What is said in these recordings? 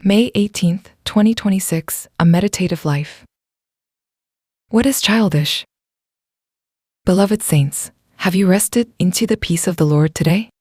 May 18th, 2026, A Meditative Life. What is childish? Beloved saints, have you rested into the peace of the Lord today?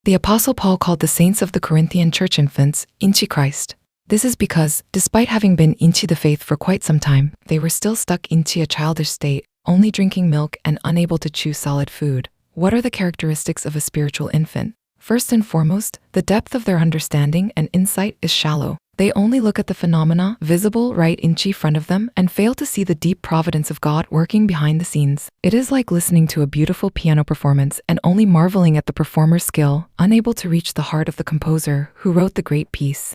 The Apostle Paul called the saints of the Corinthian church infants into Christ. This is because, despite having been into the faith for quite some time, they were still stuck into a childish state, only drinking milk and unable to chew solid food. What are the characteristics of a spiritual infant? First and foremost, the depth of their understanding and insight is shallow. They only look at the phenomena visible right in front of them and fail to see the deep providence of God working behind the scenes. It is like listening to a beautiful piano performance and only marveling at the performer's skill, unable to reach the heart of the composer who wrote the great piece.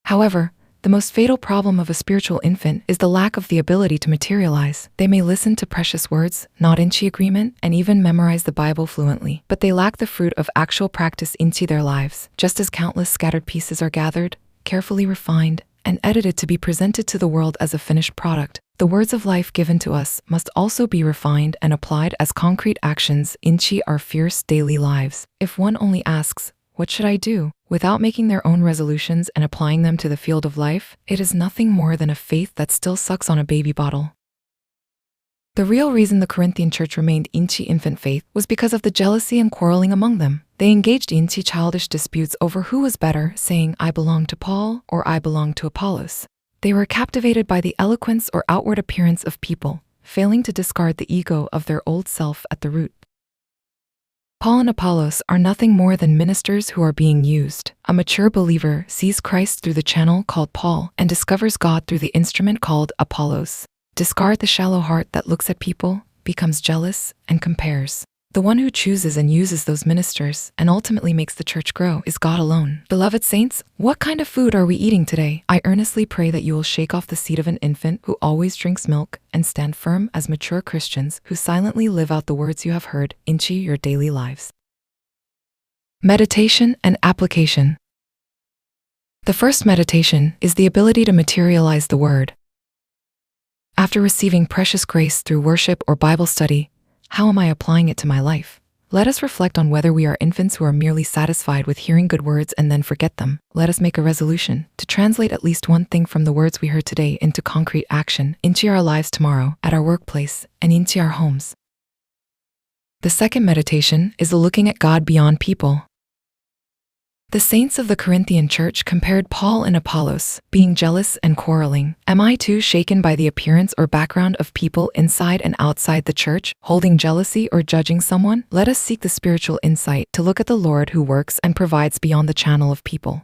However, the most fatal problem of a spiritual infant is the lack of the ability to materialize. They may listen to precious words, nod into agreement, and even memorize the Bible fluently, but they lack the fruit of actual practice into their lives. Just as countless scattered pieces are gathered, carefully refined, and edited to be presented to the world as a finished product, the words of life given to us must also be refined and applied as concrete actions into our fierce daily lives. If one only asks, "What should I do?" without making their own resolutions and applying them to the field of life, it is nothing more than a faith that still sucks on a baby bottle. The real reason the Corinthian church remained into infant faith was because of the jealousy and quarreling among them. They engaged into childish disputes over who was better, saying, "I belong to Paul," or "I belong to Apollos." They were captivated by the eloquence or outward appearance of people, failing to discard the ego of their old self at the root. Paul and Apollos are nothing more than ministers who are being used. A mature believer sees Christ through the channel called Paul and discovers God through the instrument called Apollos. Discard the shallow heart that looks at people, becomes jealous, and compares. The one who chooses and uses those ministers and ultimately makes the church grow is God alone. Beloved saints, what kind of food are we eating today? I earnestly pray that you will shake off the seed of an infant who always drinks milk and stand firm as mature Christians who silently live out the words you have heard into your daily lives. Meditation and application. The first meditation is the ability to materialize the word. After receiving precious grace through worship or Bible study, how am I applying it to my life? Let us reflect on whether we are infants who are merely satisfied with hearing good words and then forget them. Let us make a resolution to translate at least one thing from the words we heard today into concrete action, into our lives tomorrow, at our workplace, and into our homes. The second meditation is the looking at God beyond people. The saints of the Corinthian church compared Paul and Apollos, being jealous and quarreling. Am I too shaken by the appearance or background of people inside and outside the church, holding jealousy or judging someone? Let us seek the spiritual insight to look at the Lord who works and provides beyond the channel of people.